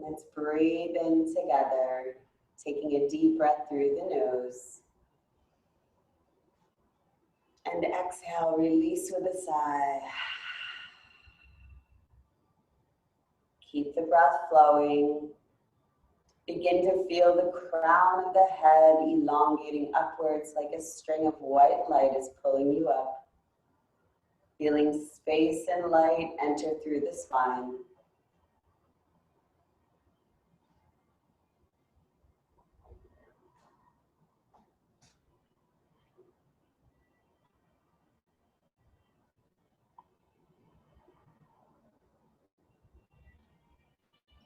Let's breathe in together, taking a deep breath through the nose. And exhale, release with a sigh. Keep the breath flowing. Begin to feel the crown of the head elongating upwards like a string of white light is pulling you up. Feeling space and light enter through the spine.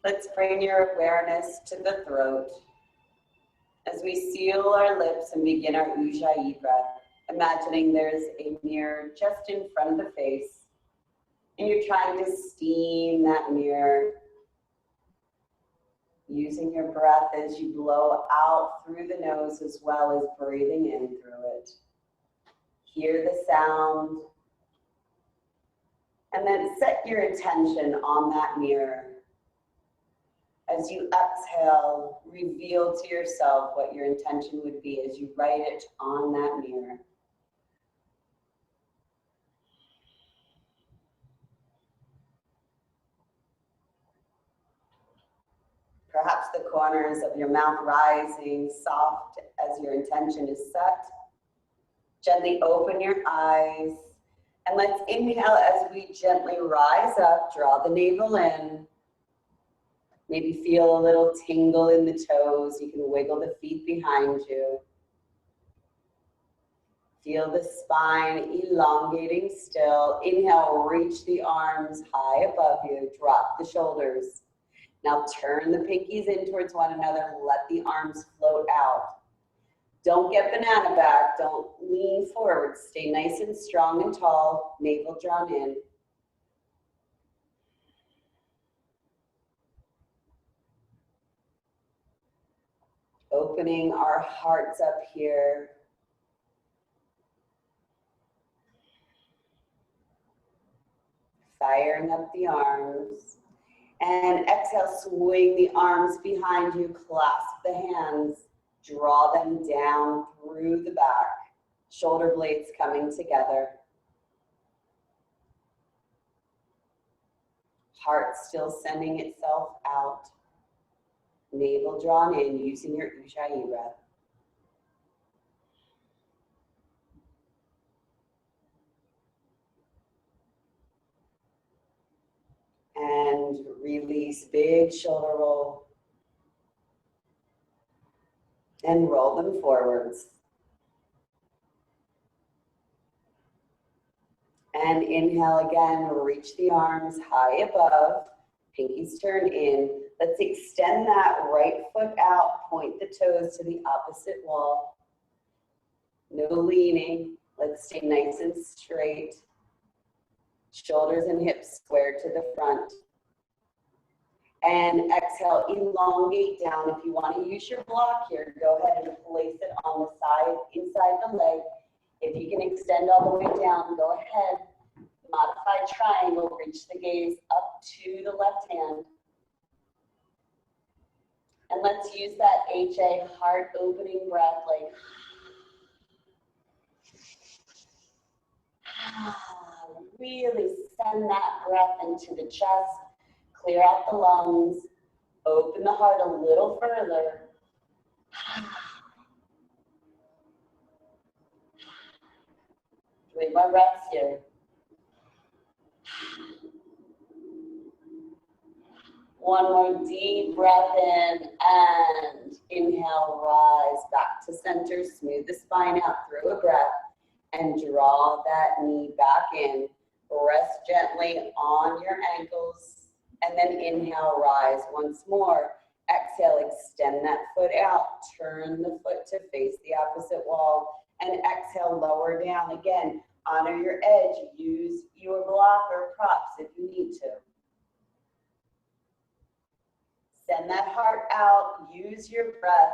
Let's bring your awareness to the throat as we seal our lips and begin our Ujjayi breath, imagining there's a mirror just in front of the face, and you're trying to steam that mirror, using your breath as you blow out through the nose as well as breathing in through it. Hear the sound, and then set your attention on that mirror. As you exhale, reveal to yourself what your intention would be as you write it on that mirror. Perhaps the corners of your mouth rising soft as your intention is set. Gently open your eyes, and let's inhale as we gently rise up, draw the navel in. Maybe feel a little tingle in the toes. You can wiggle the feet behind you. Feel the spine elongating still. Inhale, reach the arms high above you. Drop the shoulders. Now turn the pinkies in towards one another. Let the arms float out. Don't get banana back. Don't lean forward. Stay nice and strong and tall. Navel drawn in. Opening our hearts up here. Firing up the arms. And exhale, swing the arms behind you, clasp the hands, draw them down through the back. Shoulder blades coming together. Heart still sending itself out. Navel drawn in using your Ujjayi breath. And release, big shoulder roll. And roll them forwards. And inhale again, reach the arms high above. Pinkies turn in. Let's extend that right foot out, point the toes to the opposite wall. No leaning. Let's stay nice and straight. Shoulders and hips square to the front. And exhale, elongate down. If you want to use your block here, go ahead and place it on the side, inside the leg. If you can extend all the way down, go ahead. Modified triangle, reach the gaze up to the left hand. And let's use that HA, heart opening breath, like really send that breath into the chest, clear out the lungs, open the heart a little further. 3 more breaths here. One more deep breath in and inhale, rise back to center, smooth the spine out through a breath and draw that knee back in. Rest gently on your ankles and then inhale, rise once more. Exhale, extend that foot out, turn the foot to face the opposite wall and exhale, lower down again. Honor your edge, use your block or props if you need to. Send that heart out, use your breath.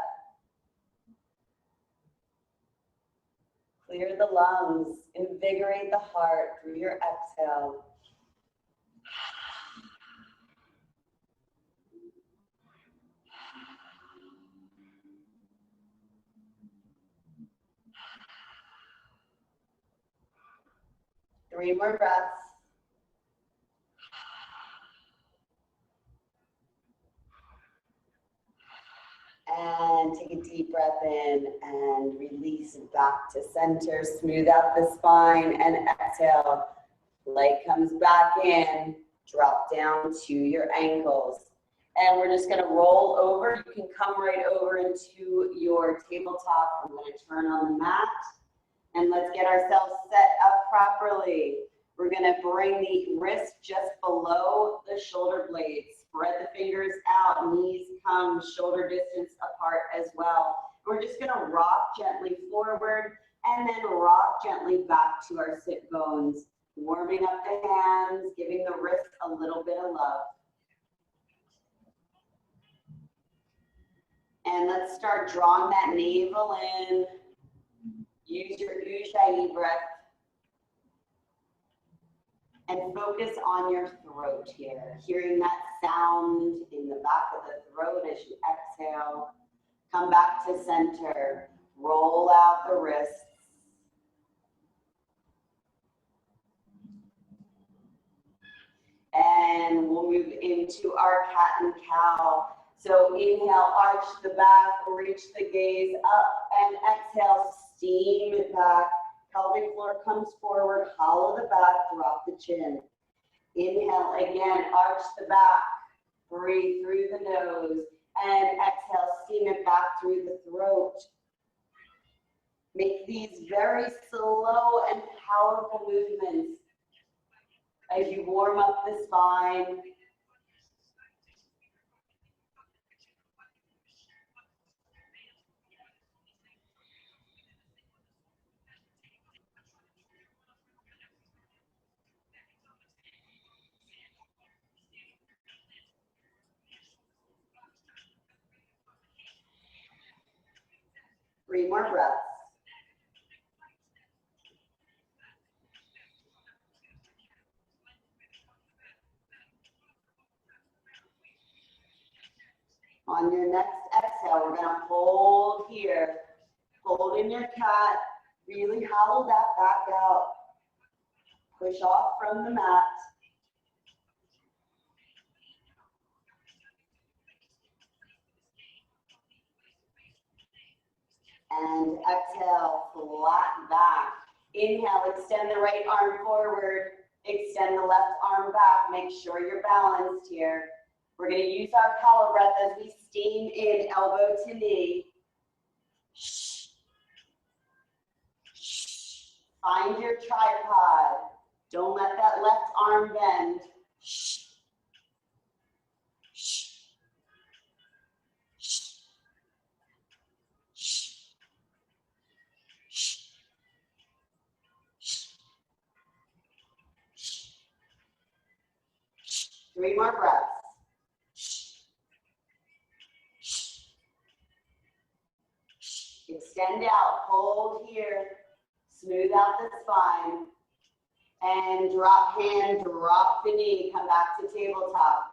Clear the lungs, invigorate the heart through your exhale. 3 more breaths. And take a deep breath in and release it back to center. Smooth out the spine and exhale. Leg comes back in. Drop down to your ankles. And we're just going to roll over. You can come right over into your tabletop. I'm going to turn on the mat. And let's get ourselves set up properly. We're going to bring the wrist just below the shoulder blades. Spread the fingers out, knees come shoulder distance apart as well. We're just going to rock gently forward and then rock gently back to our sit bones. Warming up the hands, giving the wrist a little bit of love. And let's start drawing that navel in. Use your Ujjayi breath. And focus on your throat here. Hearing that sound in the back of the throat as you exhale. Come back to center. Roll out the wrists. And we'll move into our cat and cow. So inhale, arch the back, reach the gaze up, and exhale, steam it back. Pelvic floor comes forward, hollow the back, drop the chin. Inhale again, arch the back, breathe through the nose, and exhale, steam it back through the throat. Make these very slow and powerful movements as you warm up the spine. Three more breaths. On your next exhale, we're going to hold here. Hold in your cat. Really hollow that back out. Push off from the mat. And exhale, flat back. Inhale, extend the right arm forward. Extend the left arm back. Make sure you're balanced here. We're going to use our power breath as we steam in elbow to knee. Find your tripod. Don't let that left arm bend. 3 more breaths. Extend out, hold here, smooth out the spine, and drop hand, drop the knee, come back to tabletop.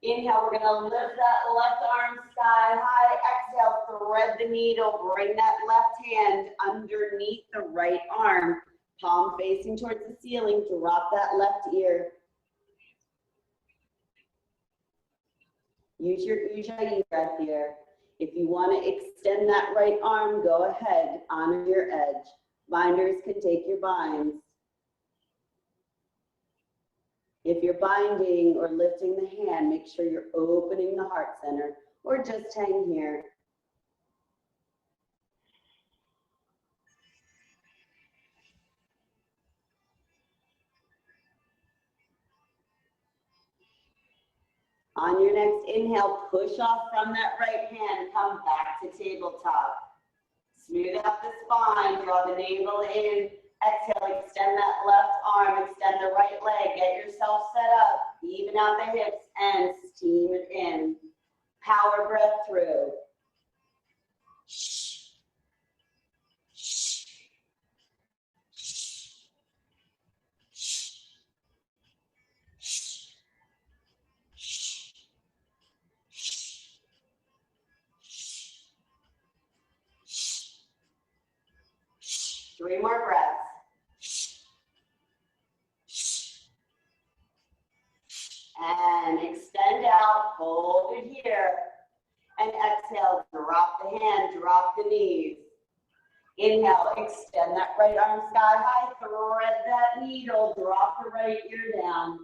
Inhale, we're gonna lift that left arm sky high. Exhale, thread the needle, bring that left hand underneath the right arm, palm facing towards the ceiling, drop that left ear. Use your Ujjayi breath here. If you want to extend that right arm, go ahead, honor your edge. Binders can take your binds. If you're binding or lifting the hand, make sure you're opening the heart center or just hang here. On your next inhale, push off from that right hand, come back to tabletop. Smooth out the spine, draw the navel in. Exhale, extend that left arm, extend the right leg, get yourself set up, even out the hips, and steam it in. Power breath through. 3 more breaths. hold it here. And exhale, drop the hand, drop the knees. Inhale, extend that right arm sky high, thread that needle, drop the right ear down.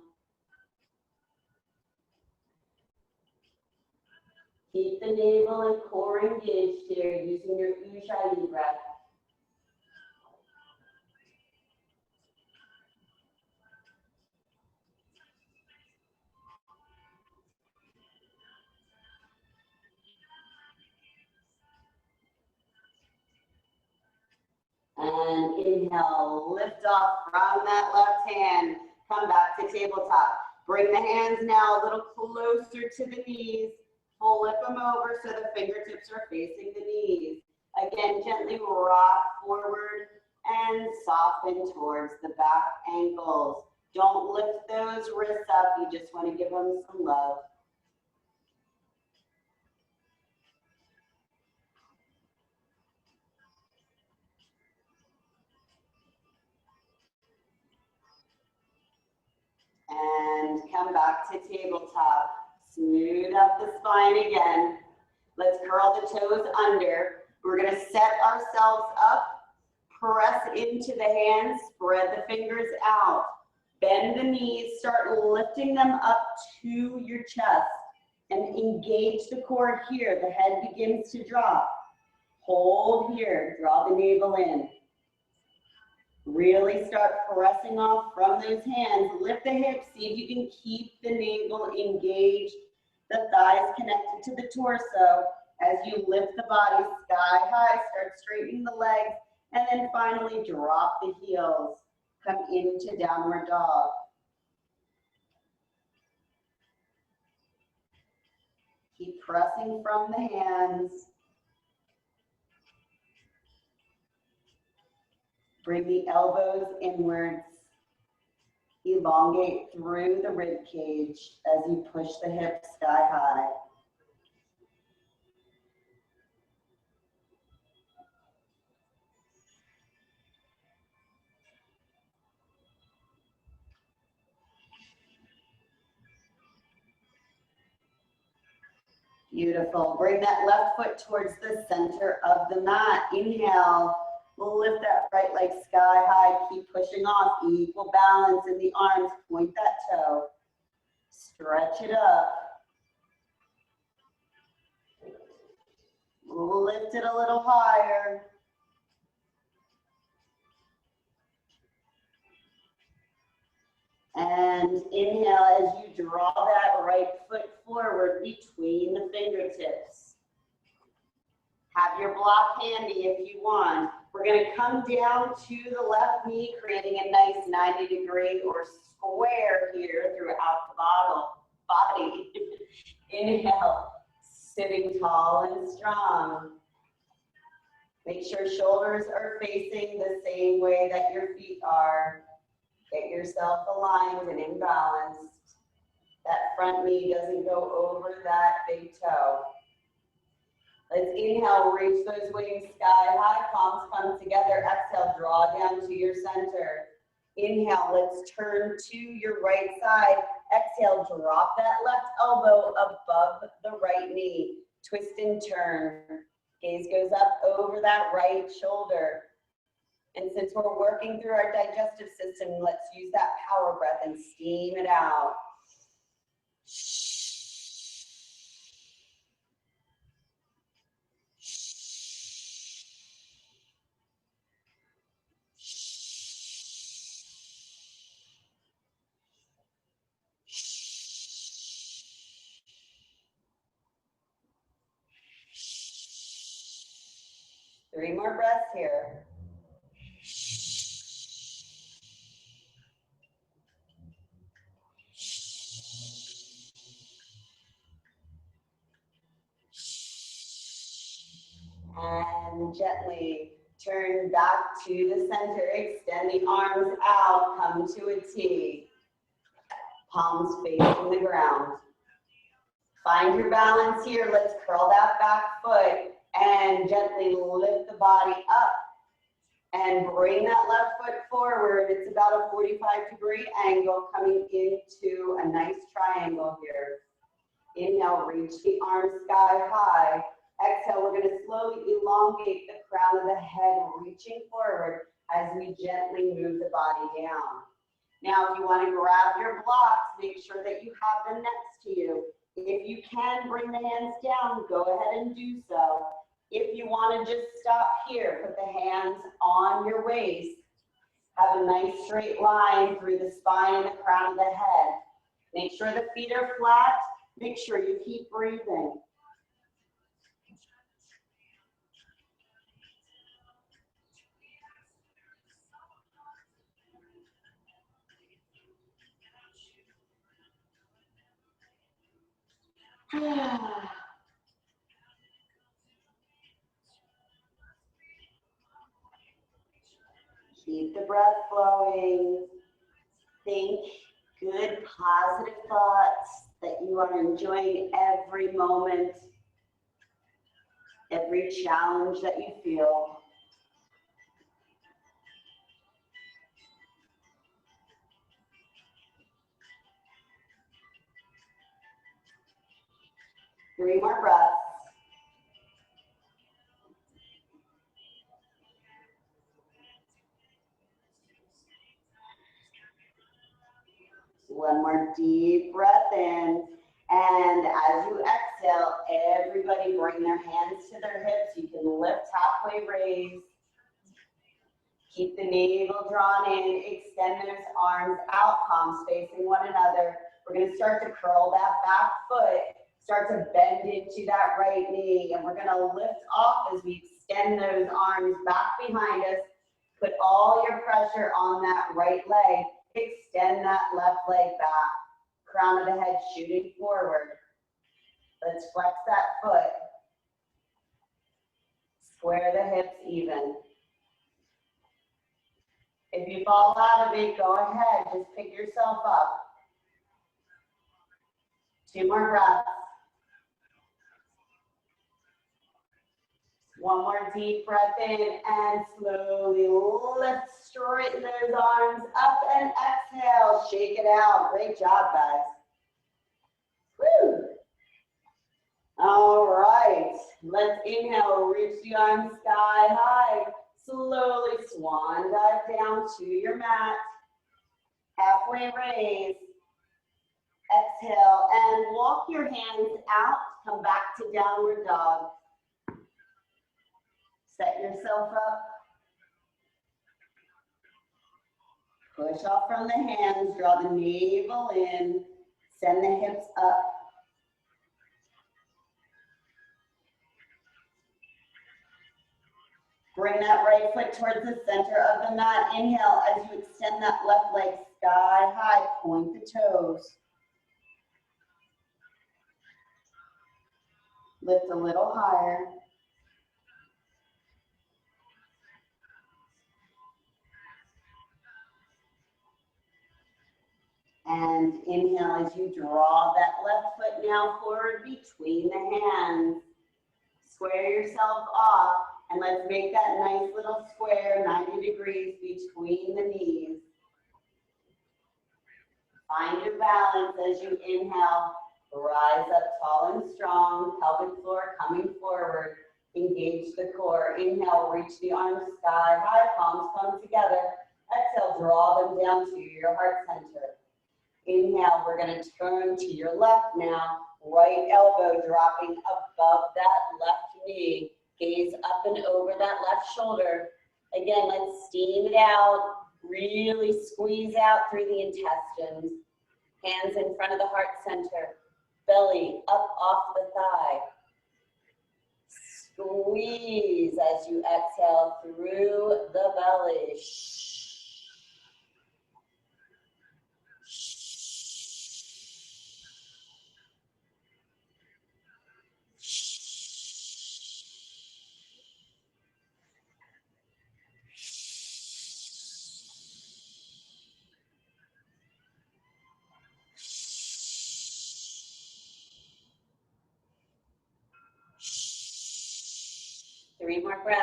Keep the navel and core engaged here, using your Ujjayi breath. And inhale, lift off from that left hand. Come back to tabletop. Bring the hands now a little closer to the knees. Flip them over so the fingertips are facing the knees. Again, gently rock forward and soften towards the back ankles. Don't lift those wrists up. You just want to give them some love. And come back to tabletop. Smooth out the spine again. Let's curl the toes under. We're going to set ourselves up. Press into the hands. Spread the fingers out. Bend the knees. Start lifting them up to your chest. And engage the core here. The head begins to drop. Hold here. Draw the navel in. Really start pressing off from those hands. Lift the hips. See if you can keep the navel engaged. The thighs connected to the torso. As you lift the body sky high, start straightening the legs. And then finally drop the heels. Come into downward dog. Keep pressing from the hands. Bring the elbows inwards. Elongate through the rib cage as you push the hips sky high. Beautiful. Bring that left foot towards the center of the mat. Inhale. Lift that right leg sky high. Keep pushing off. Equal balance in the arms. Point that toe. Stretch it up. Lift it a little higher. And inhale as you draw that right foot forward between the fingertips. Have your block handy if you want. We're going to come down to the left knee, creating a nice 90-degree or square here throughout the body. Inhale, sitting tall and strong. Make sure shoulders are facing the same way that your feet are. Get yourself aligned and imbalanced. That front knee doesn't go over that big toe. Let's inhale, reach those wings sky high, palms come together. Exhale, draw down to your center. Inhale, let's turn to your right side. Exhale, drop that left elbow above the right knee. Twist and turn. Gaze goes up over that right shoulder. And since we're working through our digestive system, let's use that power breath and steam it out. 3 more breaths here. And gently turn back to the center. Extend the arms out. Come to a T. Palms facing the ground. Find your balance here. Let's curl that back foot and gently lift the body up and bring that left foot forward. It's about a 45-degree angle coming into a nice triangle here. Inhale, reach the arms sky high. Exhale, we're gonna slowly elongate the crown of the head, reaching forward as we gently move the body down. Now, if you wanna grab your blocks, make sure that you have them next to you. If you can bring the hands down, go ahead and do so. If you wanna just stop here, put the hands on your waist. Have a nice straight line through the spine and the crown of the head. Make sure the feet are flat. Make sure you keep breathing. Keep the breath flowing. Think good, positive thoughts that you are enjoying every moment, every challenge that you feel. Three more breaths. One more deep breath in. And as you exhale, everybody bring their hands to their hips. You can lift halfway raise. Keep the navel drawn in. Extend those arms out, palms facing one another. We're going to start to curl that back foot. Start to bend into that right knee. And we're going to lift off as we extend those arms back behind us. Put all your pressure on that right leg. Extend that left leg back. Crown of the head shooting forward. Let's flex that foot. Square the hips even. If you fall out of it, go ahead. Just pick yourself up. 2 more breaths. One more deep breath in and slowly lift, straighten those arms up and exhale. Shake it out. Great job, guys. Woo! All right. Let's inhale. Reach the arms sky high. Slowly swan dive down to your mat. Halfway raise. Exhale and walk your hands out. Come back to downward dog. Set yourself up. Push off from the hands. Draw the navel in. Send the hips up. Bring that right foot towards the center of the mat. Inhale as you extend that left leg sky high. Point the toes. Lift a little higher. And inhale as you draw that left foot now forward between the hands. Square yourself off and let's make that nice little square 90 degrees between the knees. Find your balance as you inhale. Rise up tall and strong. Pelvic floor coming forward. Engage the core. Inhale, reach the arms sky high. Palms come together. Exhale, draw them down to your heart center. Inhale, we're going to turn to your left now. Right elbow dropping above that left knee. Gaze up and over that left shoulder. Again, let's steam it out. Really squeeze out through the intestines. Hands in front of the heart center. Belly up off the thigh. Squeeze as you exhale through the belly. 3 more breaths.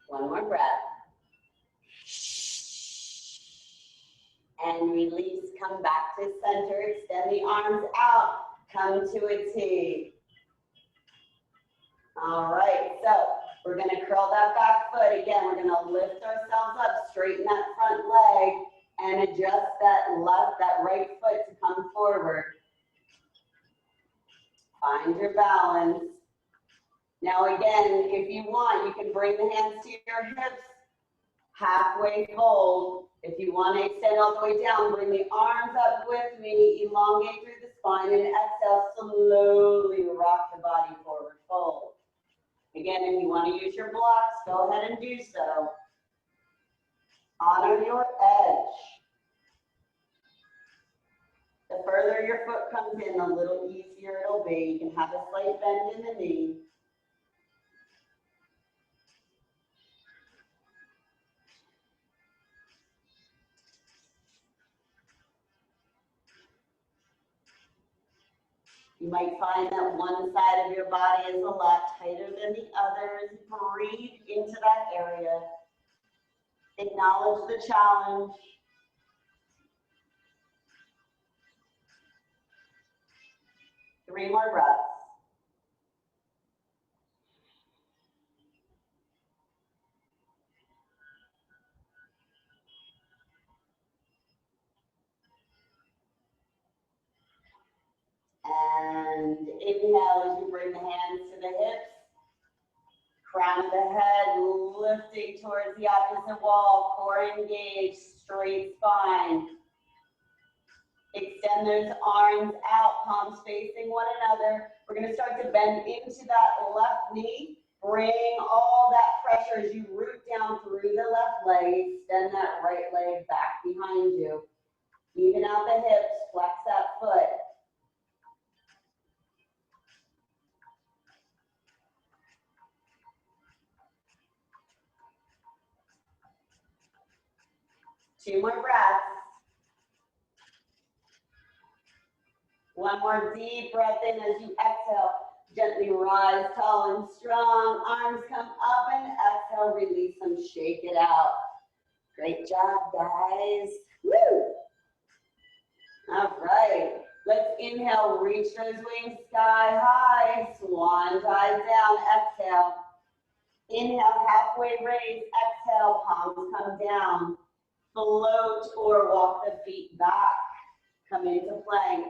One more breath. come back to center, extend the arms out, come to a T. All right, so we're gonna curl that back foot. Again, we're gonna lift ourselves up, straighten that front leg, and adjust that right foot to come forward. Find your balance. Now again, if you want, you can bring the hands to your hips, halfway fold. If you want to extend all the way down, bring the arms up with me, elongate through the spine, and exhale, slowly rock the body forward, fold. Again, if you want to use your blocks, go ahead and do so. Honor your edge. The further your foot comes in, the little easier it'll be. You can have a slight bend in the knee. You might find that one side of your body is a lot tighter than the others. Breathe into that area. Acknowledge the challenge. Three more breaths. And inhale as you bring the hands to the hips. Crown of the head lifting towards the opposite wall. Core engaged, straight spine. Extend those arms out, palms facing one another. We're going to start to bend into that left knee. Bring all that pressure as you root down through the left leg. Extend that right leg back behind you. Even out the hips, flex that foot. Two more breaths. One more deep breath in as you exhale. Gently rise tall and strong. Arms come up and exhale. Release them. Shake it out. Great job, guys. Woo! All right. Let's inhale. Reach those wings sky high. Swan dive down. Exhale. Inhale. Halfway raise. Exhale. Palms come down. Float or walk the feet back. Come into plank.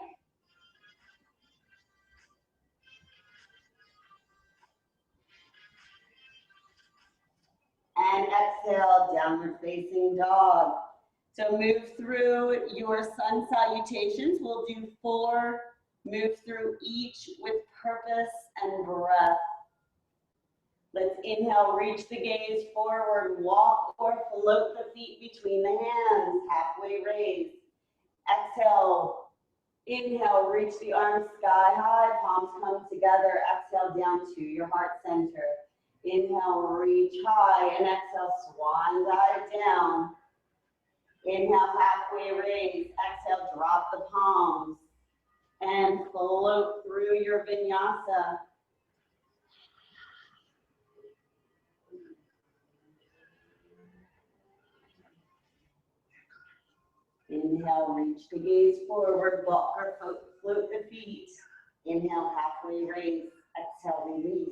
And exhale, downward facing dog. So move through your sun salutations. We'll do 4. Move through each with purpose and breath. Let's inhale, reach the gaze forward, walk or float the feet between the hands, halfway raise. Exhale, inhale, reach the arms sky high, palms come together. Exhale down to your heart center. Inhale, reach high, and exhale, swan dive down. Inhale, halfway raise. Exhale, drop the palms and float through your vinyasa. Inhale, reach the gaze forward, walk or float the feet. Inhale, halfway raise. Exhale, release.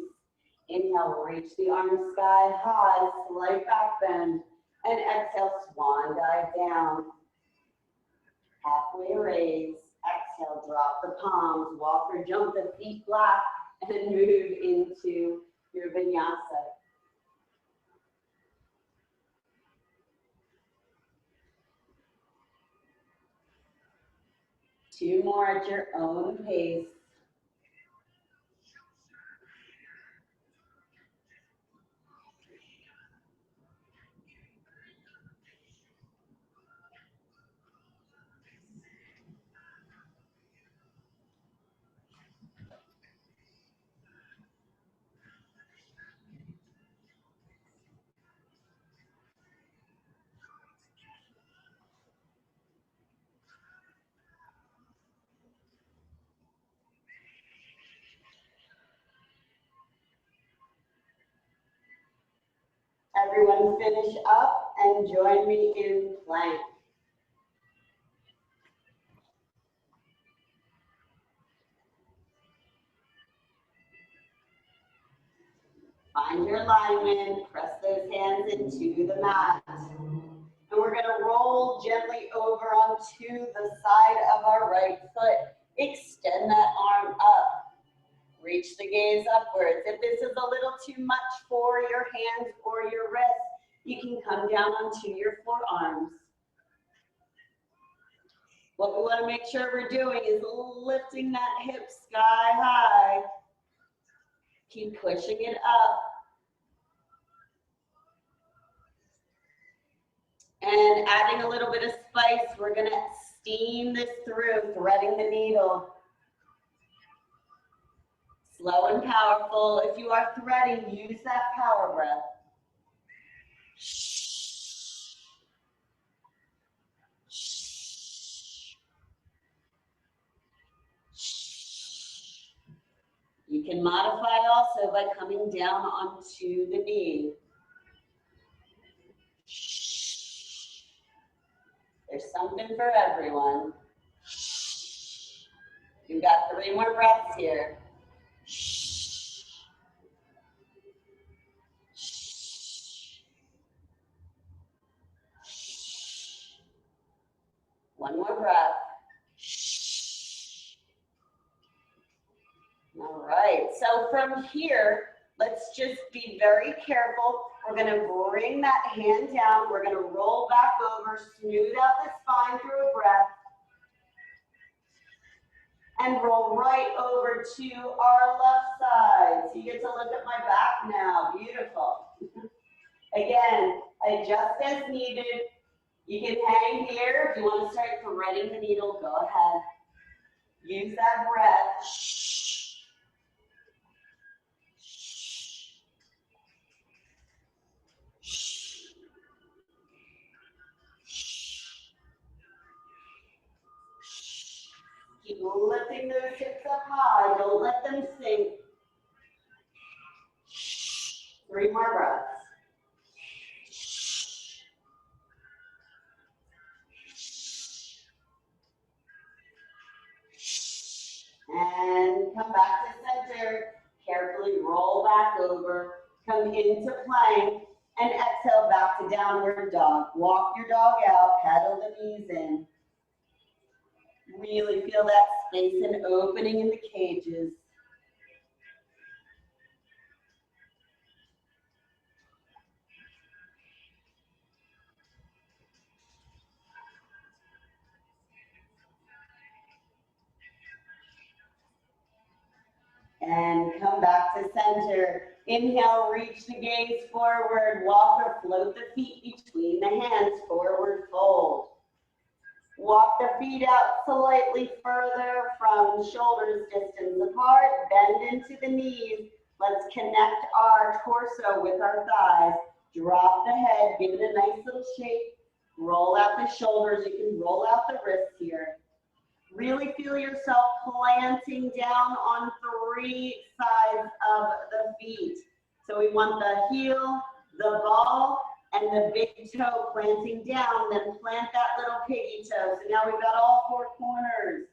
Inhale, reach the arms sky high, slight back bend, and exhale, swan dive down. Halfway raise. Exhale, drop the palms, walk or jump the feet flat, and move into your vinyasa. Two more at your own pace. Everyone finish up and join me in plank. Find your alignment, press those hands into the mat. And we're gonna roll gently over onto the side of our right foot. Extend that arm up. Reach the gaze upwards. If this is a little too much for your hands or your wrists, you can come down onto your forearms. What we want to make sure we're doing is lifting that hip sky high. Keep pushing it up. And adding a little bit of spice, we're going to steam this through, threading the needle. Slow and powerful. If you are threading, use that power breath. You can modify also by coming down onto the knee. There's something for everyone. You've got 3 more breaths here. One more breath. All right, so from here, let's just be very careful. We're gonna bring that hand down. We're gonna roll back over, smooth out the spine through a breath, and roll right over to our left side. So you get to look at my back now, beautiful. Again, adjust as needed. You can hang here. If you want to start threading the needle, go ahead. Use that breath. Keep lifting those hips up high. Don't let them sink. 3 more breaths. And come back to center. Carefully roll back over. Come into plank. And exhale back to downward dog. Walk your dog out. Pedal the knees in. Really feel that space and opening in the cages. And come back to center. Inhale, reach the gaze forward. Walk or float the feet between the hands. Forward fold. Walk the feet out slightly further from shoulders distance apart. Bend into the knees. Let's connect our torso with our thighs. Drop the head. Give it a nice little shake. Roll out the shoulders. You can roll out the wrists here. Really feel yourself planting down on 3 sides of the feet. So we want the heel, the ball, and the big toe planting down. Then plant that little piggy toe. So now we've got all 4 corners.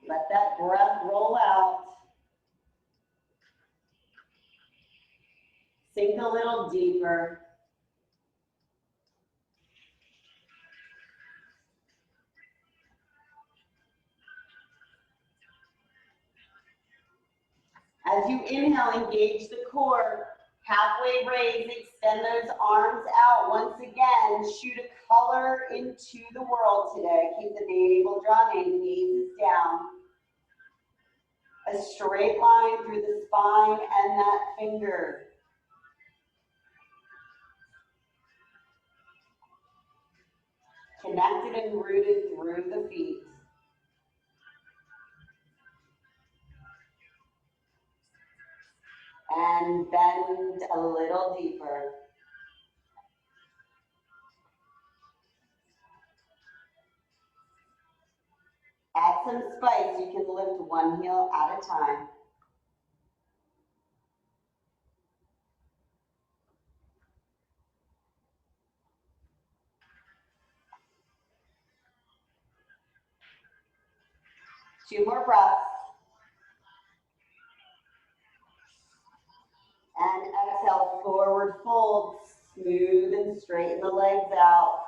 Let that breath roll out. Sink a little deeper. As you inhale, engage the core. Halfway raise, extend those arms out. Once again, shoot a color into the world today. Keep the navel drawn in, gaze down. A straight line through the spine and that finger. Connected and rooted through the feet. And bend a little deeper. Add some spice. You can lift 1 heel at a time. Two more breaths. Forward fold, smooth and straighten the legs out.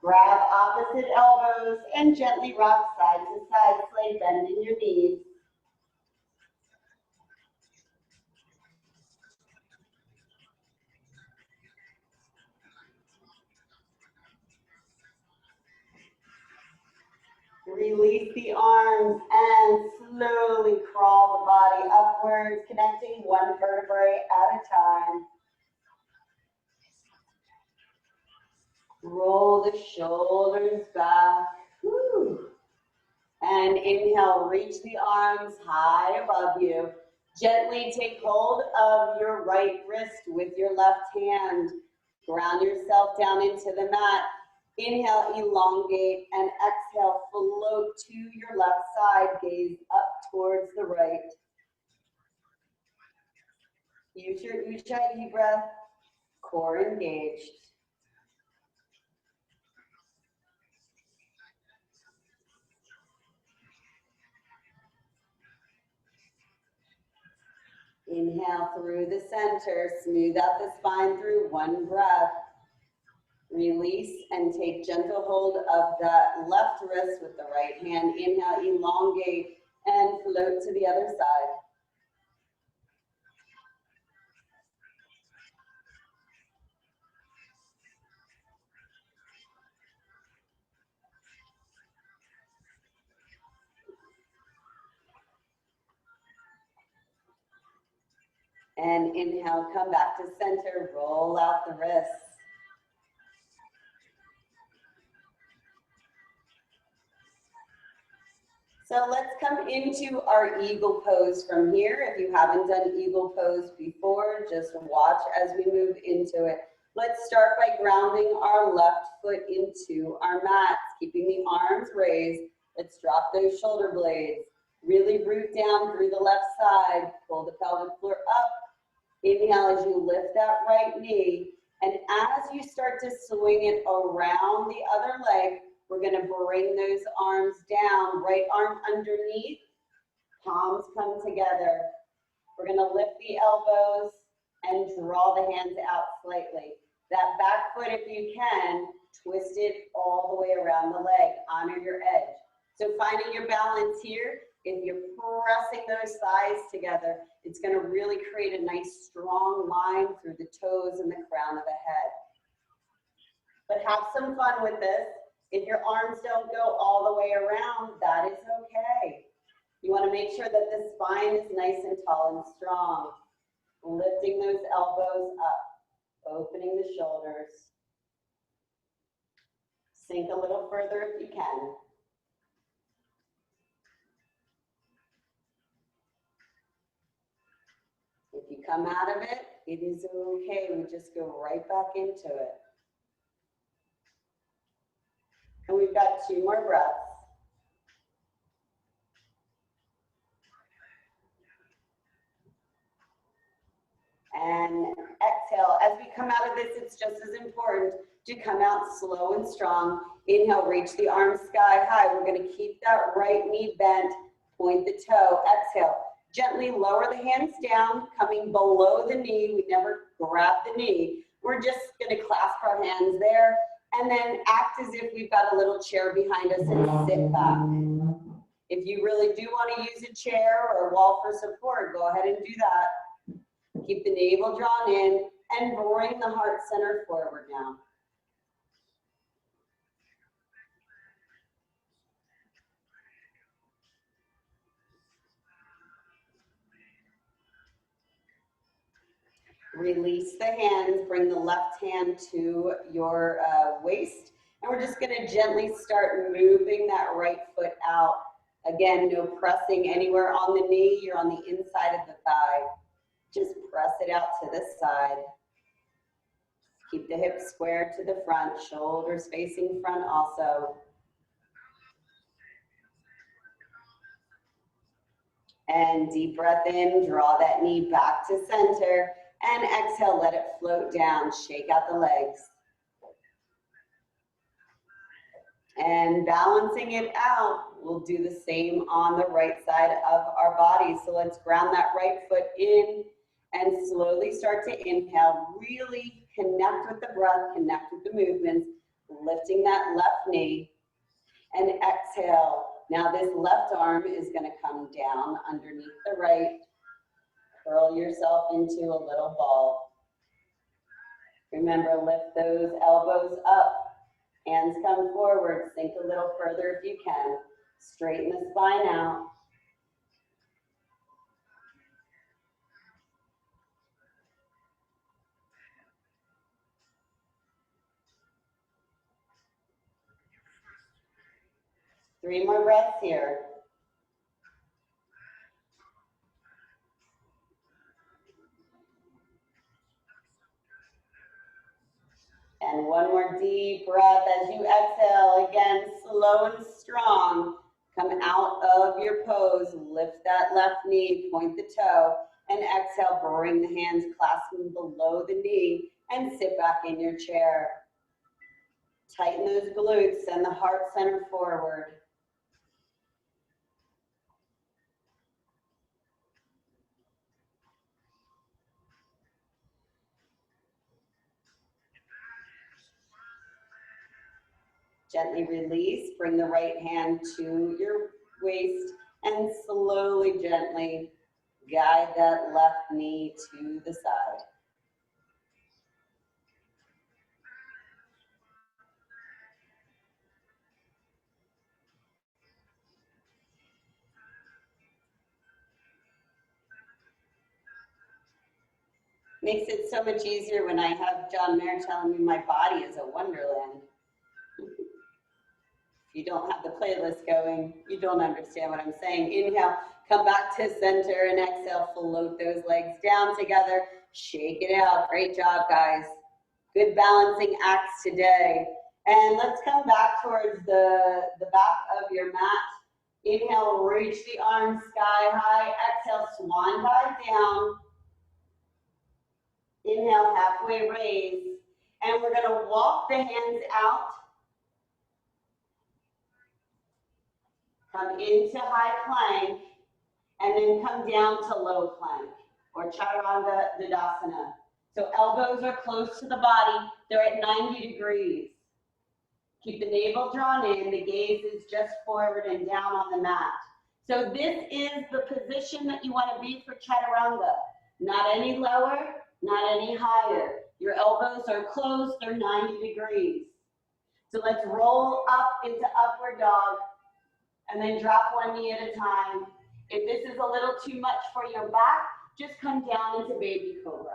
Grab opposite elbows and gently rock side to side, slight bend in your knees. Release the arms and slowly crawl the body upwards, connecting one vertebrae at a time. Roll the shoulders back. Whew. And inhale, reach the arms high above you. Gently take hold of your right wrist with your left hand. Ground yourself down into the mat. Inhale, elongate, and exhale, float to your left side, gaze up towards the right. Use your Ujjayi breath, core engaged. Inhale through the center, smooth out the spine through one breath. Release and take gentle hold of that left wrist with the right hand. Inhale, elongate, and float to the other side. And inhale, come back to center, roll out the wrists. So let's come into our eagle pose from here. If you haven't done eagle pose before, just watch as we move into it. Let's start by grounding our left foot into our mats, keeping the arms raised. Let's drop those shoulder blades. Really root down through the left side. Pull the pelvic floor up. Inhale as you lift that right knee. And as you start to swing it around the other leg, we're going to bring those arms down, right arm underneath, palms come together. We're going to lift the elbows and draw the hands out slightly. That back foot, if you can, twist it all the way around the leg, honor your edge. So finding your balance here, if you're pressing those thighs together, it's going to really create a nice strong line through the toes and the crown of the head. But have some fun with this. If your arms don't go all the way around, that is okay. You want to make sure that the spine is nice and tall and strong. Lifting those elbows up, opening the shoulders. Sink a little further if you can. If you come out of it, it is okay. We just go right back into it. And we've got 2 more breaths. And exhale. As we come out of this, it's just as important to come out slow and strong. Inhale, reach the arms sky high. We're going to keep that right knee bent, point the toe. Exhale. Gently lower the hands down, coming below the knee. We never grab the knee. We're just going to clasp our hands there and then act as if we've got a little chair behind us and sit back. If you really do want to use a chair or a wall for support, go ahead and do that. Keep the navel drawn in and bring the heart center forward now. Release the hands, bring the left hand to your waist, and we're just going to gently start moving that right foot out. Again, no pressing anywhere on the knee, you're on the inside of the thigh. Just press it out to the side. Keep the hips square to the front, shoulders facing front also. And deep breath in, draw that knee back to center. And exhale, let it float down. Shake out the legs. And balancing it out, we'll do the same on the right side of our body. So let's ground that right foot in And slowly start to inhale, really connect with the breath, connect with the movements, lifting that left knee, and exhale. Now this left arm is gonna come down underneath the right, curl yourself into a little ball. Remember, lift those elbows up, hands come forward, sink a little further if you can, straighten the spine out. Three more breaths here. And one more deep breath as you exhale, again, slow and strong. Come out of your pose, lift that left knee, point the toe, and exhale, bring the hands clasping below the knee and sit back in your chair. Tighten those glutes and the heart center forward. Gently release, bring the right hand to your waist and slowly, gently guide that left knee to the side. Makes it so much easier when I have John Mayer telling me my body is a wonderland. If you don't have the playlist going, you don't understand what I'm saying. Inhale, come back to center, and exhale, float those legs down together. Shake it out. Great job, guys. Good balancing acts today. And let's come back towards the back of your mat. Inhale, reach the arms sky high. Exhale, swan dive down. Inhale, halfway raise. And we're going to walk the hands out. Come into high plank. And then come down to low plank or chaturanga dandasana. So elbows are close to the body. They're at 90 degrees. Keep the navel drawn in. The gaze is just forward and down on the mat. So this is the position that you want to be for chaturanga. Not any lower, not any higher. Your elbows are closed. They're 90 degrees. So let's roll up into upward dog and then drop one knee at a time. If this is a little too much for your back, just come down into baby cobra.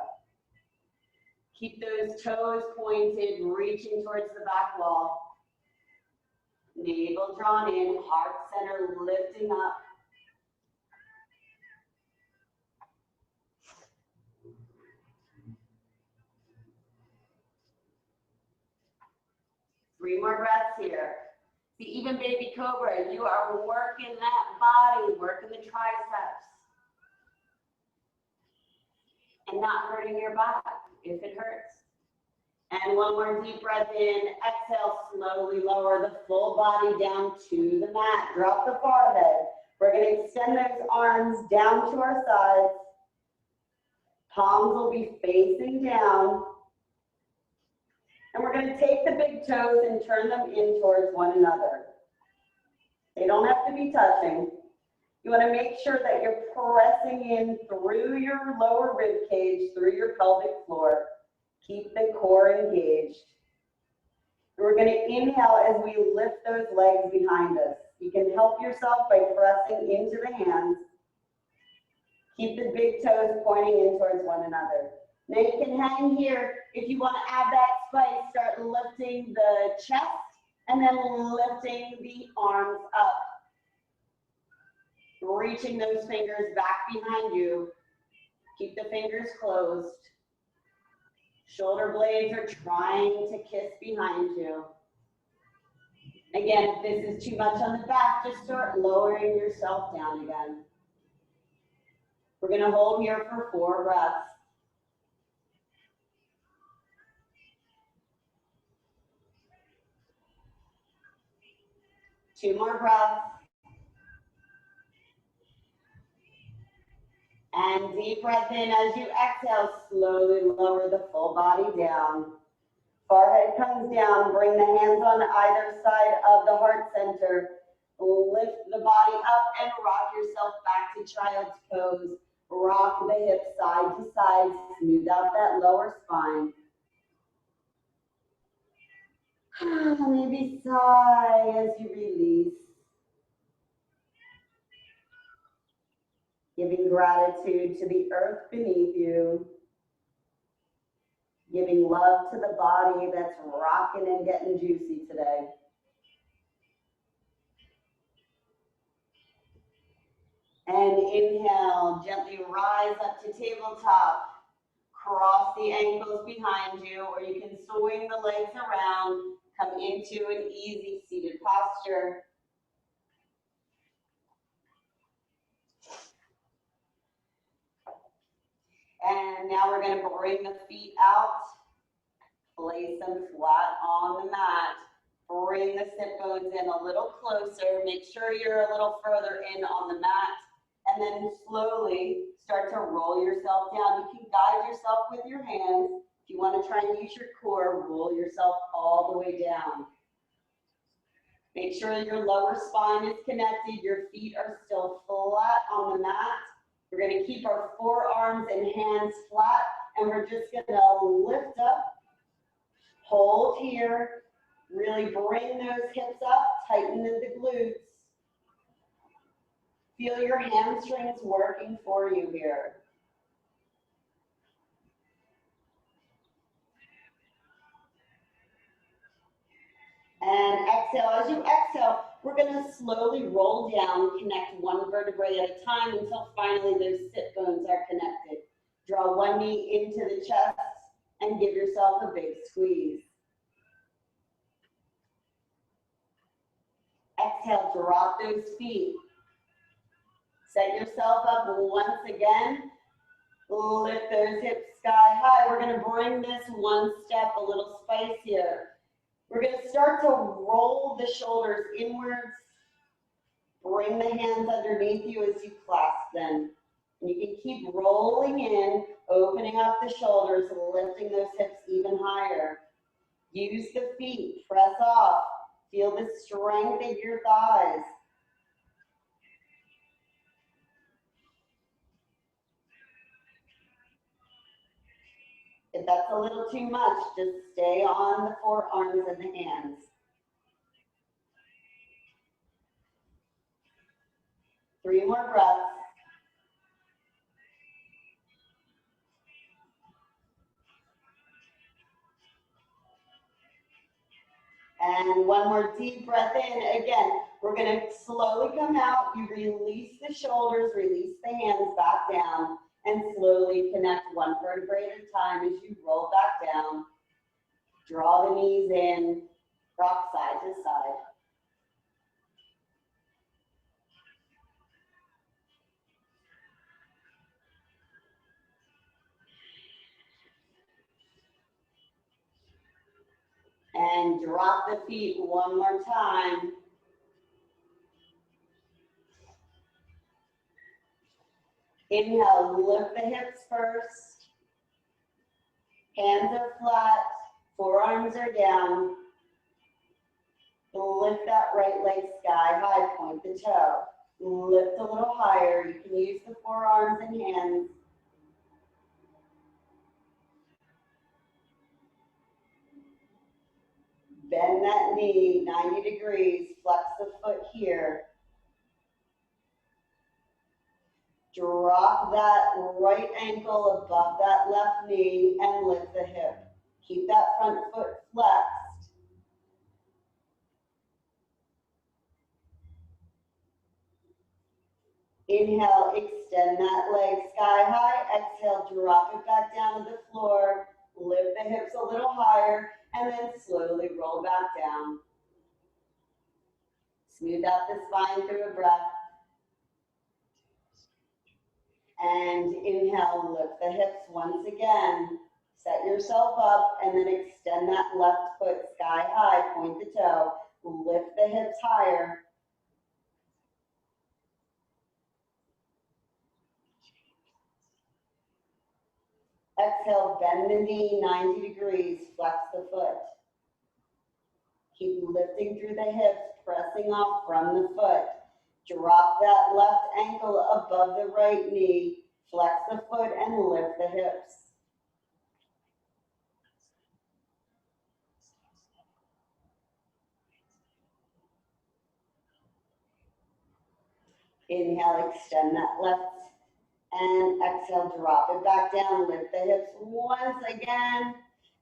Keep those toes pointed, reaching towards the back wall. Navel drawn in, heart center lifting up. Three more breaths here. See, even baby cobra, you are working that body, working the triceps. And not hurting your back if it hurts. And one more deep breath in. Exhale, slowly lower the full body down to the mat. Drop the forehead. We're going to extend those arms down to our sides. Palms will be facing down. And we're going to take the big toes and turn them in towards one another. They don't have to be touching. You want to make sure that you're pressing in through your lower rib cage, through your pelvic floor. Keep the core engaged. We're going to inhale as we lift those legs behind us. You can help yourself by pressing into the hands. Keep the big toes pointing in towards one another. Now you can hang here. If you want to add that spice, start lifting the chest and then lifting the arms up. Reaching those fingers back behind you. Keep the fingers closed. Shoulder blades are trying to kiss behind you. Again, if this is too much on the back, just start lowering yourself down again. We're going to hold here for 4 breaths. Two more breaths. And deep breath in. As you exhale, slowly lower the full body down. Forehead comes down. Bring the hands on either side of the heart center. Lift the body up and rock yourself back to child's pose. Rock the hips side to side. Smooth out that lower spine. Maybe sigh as you release. Giving gratitude to the earth beneath you. Giving love to the body that's rocking and getting juicy today. And inhale, gently rise up to tabletop. Cross the ankles behind you, or you can swing the legs around. Come into an easy seated posture. And now we're going to bring the feet out. Place them flat on the mat. Bring the sit bones in a little closer. Make sure you're a little further in on the mat. And then slowly start to roll yourself down. You can guide yourself with your hands. If you want to try and use your core, roll yourself all the way down. Make sure your lower spine is connected. Your feet are still flat on the mat. We're going to keep our forearms and hands flat, and we're just going to lift up, hold here, really bring those hips up, tighten the glutes. Feel your hamstrings working for you here. And exhale. As you exhale, we're going to slowly roll down, connect one vertebrae at a time until finally those sit bones are connected. Draw one knee into the chest and give yourself a big squeeze. Exhale, drop those feet. Set yourself up once again. Lift those hips sky high. We're going to bring this one step a little spice here. We're going to start to roll the shoulders inwards. Bring the hands underneath you as you clasp them. And you can keep rolling in, opening up the shoulders, lifting those hips even higher. Use the feet, press off. Feel the strength in your thighs. If that's a little too much, just stay on the forearms and the hands. Three more breaths. And one more deep breath in. Again, we're going to slowly come out. You release the shoulders, release the hands back down, and slowly connect one vertebrae at a time as you roll back down. Draw the knees in, rock side to side. And drop the feet one more time. Inhale, lift the hips first. Hands are flat, forearms are down. Lift that right leg sky high, point the toe. Lift a little higher. You can use the forearms and hands. Bend that knee 90 degrees, flex the foot here. Drop that right ankle above that left knee and lift the hip. Keep that front foot flexed. Inhale, extend that leg sky high. Exhale, drop it back down to the floor. Lift the hips a little higher and then slowly roll back down. Smooth out the spine through a breath. And inhale, lift the hips once again. Set yourself up and then extend that left foot sky high, point the toe, lift the hips higher. Exhale, bend the knee 90 degrees, flex the foot. Keep lifting through the hips, pressing off from the foot. Drop that left ankle above the right knee, flex the foot and lift the hips. Inhale, extend that left, and exhale, drop it back down, lift the hips once again,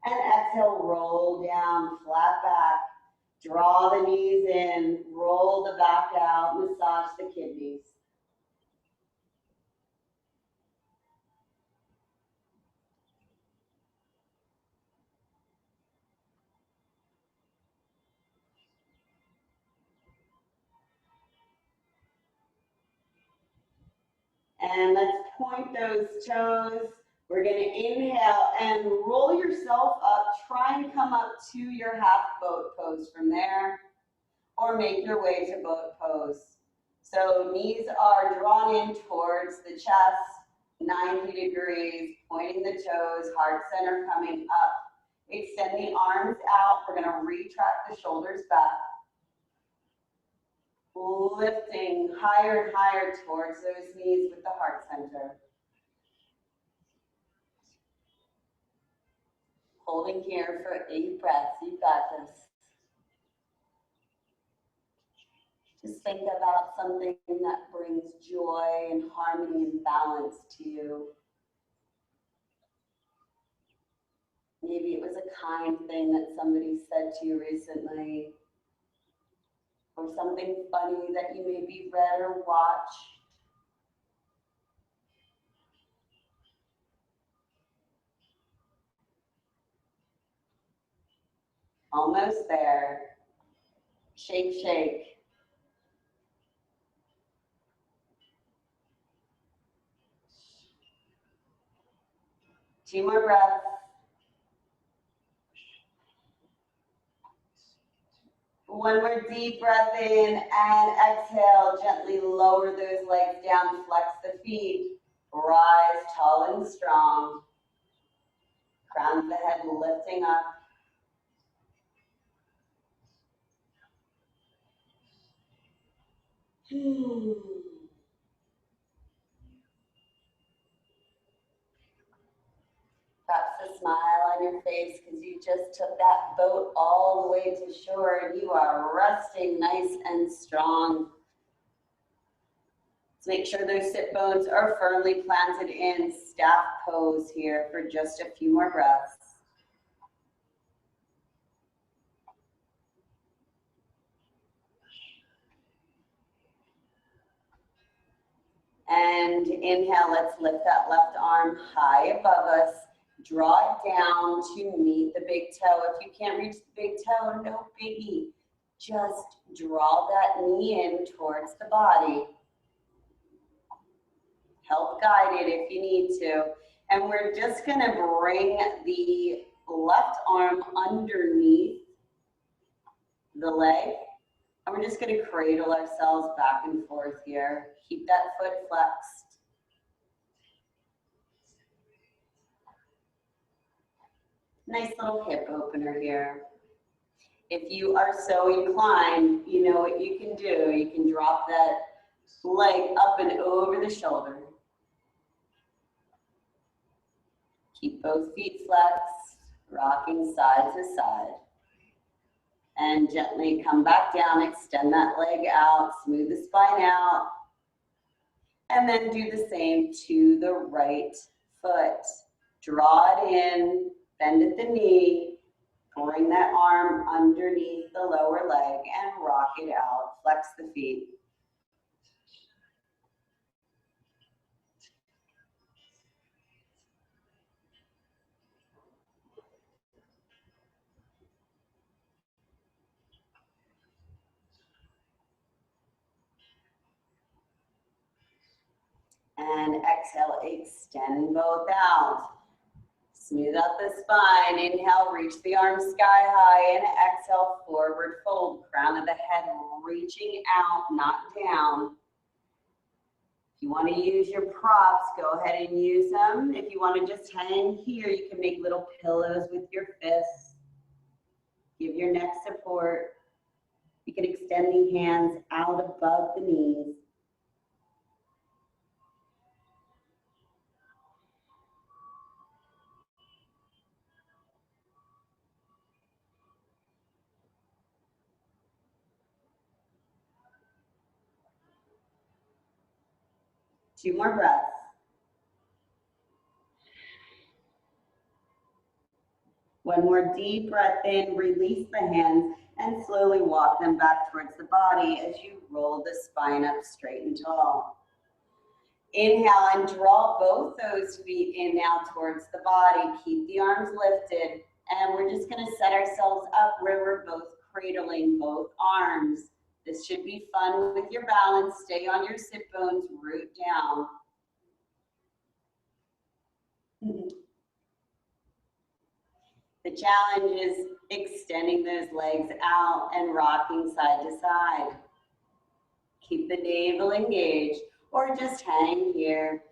and exhale, roll down, flat back, draw the knees in, roll the back out, massage the kidneys. And let's point those toes. We're gonna inhale and roll yourself up. Try and come up to your half boat pose from there, or make your way to boat pose. So knees are drawn in towards the chest, 90 degrees, pointing the toes, heart center coming up. Extend the arms out. We're gonna retract the shoulders back. Lifting higher and higher towards those knees with the heart center. Holding here for 8 breaths. You got this. Just think about something that brings joy and harmony and balance to you. Maybe it was a kind thing that somebody said to you recently, or something funny that you maybe read or watched. Almost there. Shake, shake. Two more breaths. One more deep breath in and exhale. Gently lower those legs down, flex the feet. Rise tall and strong. Crown of the head lifting up. Perhaps a smile on your face because you just took that boat all the way to shore and you are resting nice and strong. Let's make sure those sit bones are firmly planted in staff pose here for just a few more breaths. And inhale, let's lift that left arm high above us. Draw it down to meet the big toe. If you can't reach the big toe, no biggie. Just draw that knee in towards the body. Help guide it if you need to. And we're just gonna bring the left arm underneath the leg. And we're just gonna cradle ourselves back and forth here. Keep that foot flexed. Nice little hip opener here. If you are so inclined, you know what you can do. You can drop that leg up and over the shoulder. Keep both feet flexed, rocking side to side. And gently come back down, extend that leg out, smooth the spine out. And then do the same to the right foot. Draw it in, bend at the knee, bring that arm underneath the lower leg and rock it out. Flex the feet. And exhale, extend both out. Smooth out the spine. Inhale, reach the arms sky high. And exhale, forward fold. Crown of the head reaching out, not down. If you want to use your props, go ahead and use them. If you want to just hang here, you can make little pillows with your fists. Give your neck support. You can extend the hands out above the knees. Two more breaths. One more deep breath in, release the hands, and slowly walk them back towards the body as you roll the spine up straight and tall. Inhale and draw both those feet in now towards the body. Keep the arms lifted, and we're just going to set ourselves up where we're both cradling both arms. This should be fun with your balance. Stay on your sit bones, root down. The challenge is extending those legs out and rocking side to side. Keep the navel engaged or just hang here.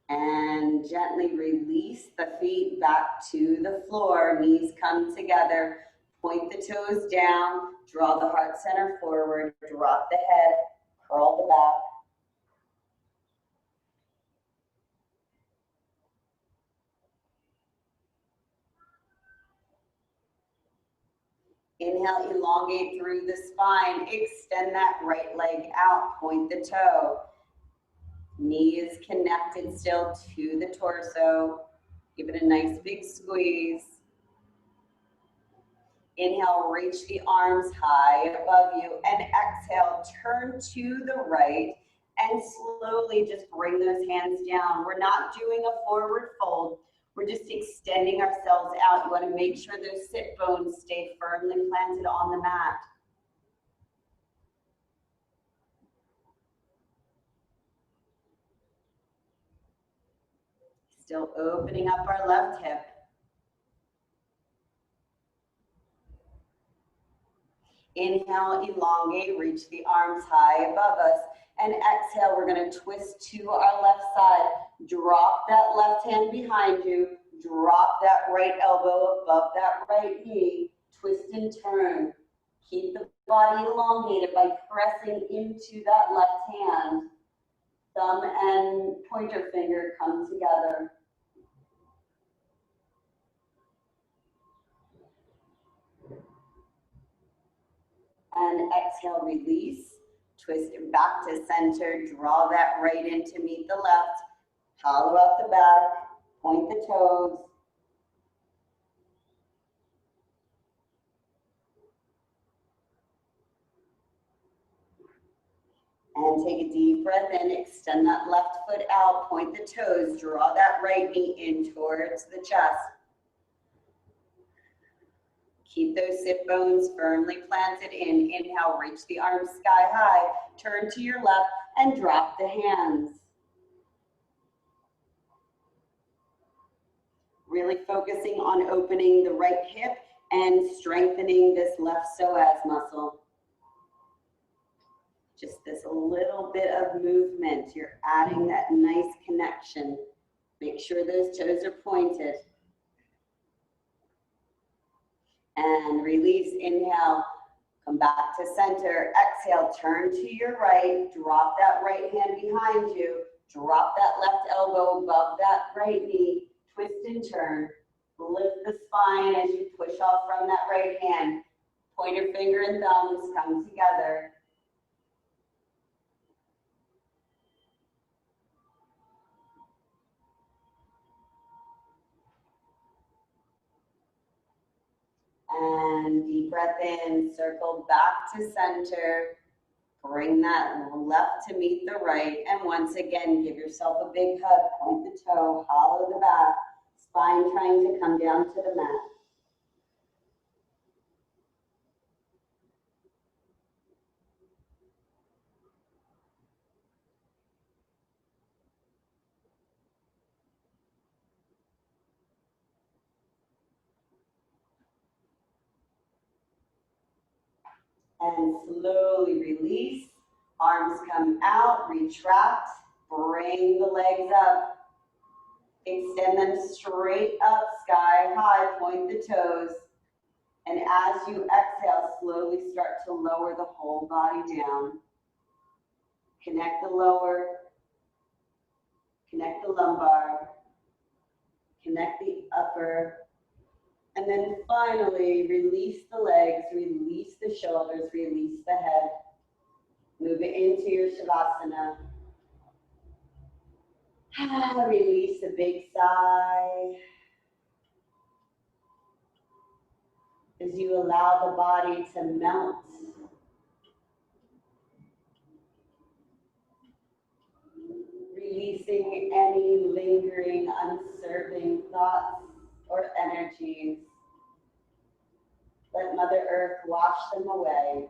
And gently release the feet back to the floor. Knees come together. Point the toes down. Draw the heart center forward. Drop the head. Curl the back. Inhale, elongate through the spine. Extend that right leg out. Point the toe. Knee is connected still to the torso. Give it a nice big squeeze. Inhale, reach the arms high above you, and exhale, turn to the right, and slowly just bring those hands down. We're not doing a forward fold. We're just extending ourselves out. You want to make sure those sit bones stay firmly planted on the mat. Still opening up our left hip. Inhale, elongate, reach the arms high above us. And exhale, we're going to twist to our left side. Drop that left hand behind you. Drop that right elbow above that right knee. Twist and turn. Keep the body elongated by pressing into that left hand. Thumb and pointer finger come together. And exhale, release. Twist it back to center. Draw that right in to meet the left. Hollow out the back. Point the toes. And take a deep breath in. Extend that left foot out. Point the toes. Draw that right knee in towards the chest. Keep those sit bones firmly planted in. Inhale, reach the arms sky high. Turn to your left and drop the hands. Really focusing on opening the right hip and strengthening this left psoas muscle. Just this little bit of movement. You're adding that nice connection. Make sure those toes are pointed. And release, inhale, come back to center. Exhale, turn to your right. Drop that right hand behind you. Drop that left elbow above that right knee. Twist and turn. Lift the spine as you push off from that right hand. Pointer finger and thumbs come together. And deep breath in, circle back to center. Bring that left to meet the right. And once again, give yourself a big hug. Point the toe, hollow the back. Spine trying to come down to the mat. And slowly release. Arms come out, retract, bring the legs up. Extend them straight up, sky high, point the toes. And as you exhale, slowly start to lower the whole body down. Connect the lower, connect the lumbar, connect the upper. And then finally, release the legs, release the shoulders, release the head. Move it into your Shavasana. Release a big sigh. As you allow the body to melt. Releasing any lingering, unserving thoughts or energies. Let Mother Earth wash them away.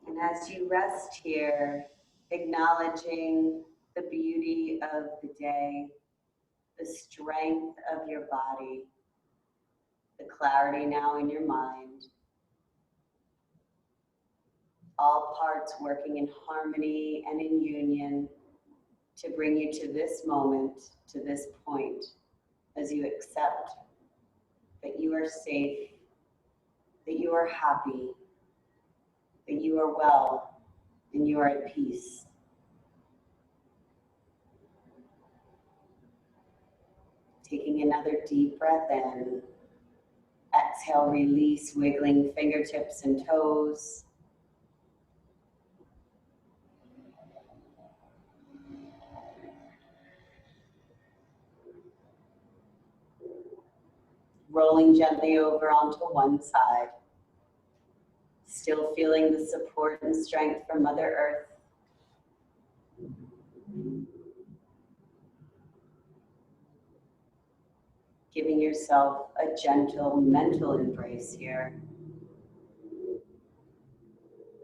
And as you rest here, acknowledging the beauty of the day, the strength of your body, the clarity now in your mind, all parts working in harmony and in union to bring you to this moment, to this point, as you accept that you are safe, that you are happy, that you are well, and you are at peace. Taking another deep breath in. Exhale, release, wiggling fingertips and toes. Rolling gently over onto one side. Still feeling the support and strength from Mother Earth. Giving yourself a gentle mental embrace here.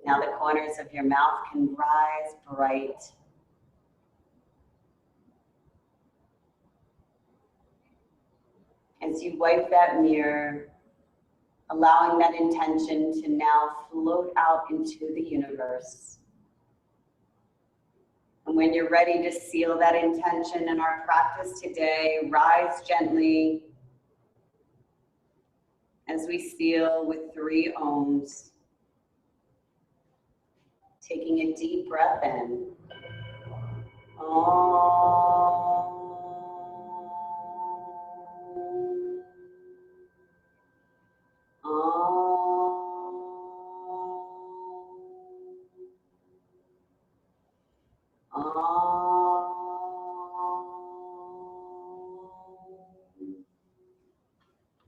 Now the corners of your mouth can rise bright. As you wipe that mirror, allowing that intention to now float out into the universe. And when you're ready to seal that intention in our practice today, rise gently as we seal with 3 ohms. Taking a deep breath in. Om.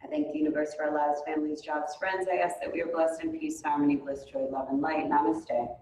I thank the universe for our lives, families, jobs, friends. I ask that we are blessed in peace, harmony, bliss, joy, love, and light. Namaste.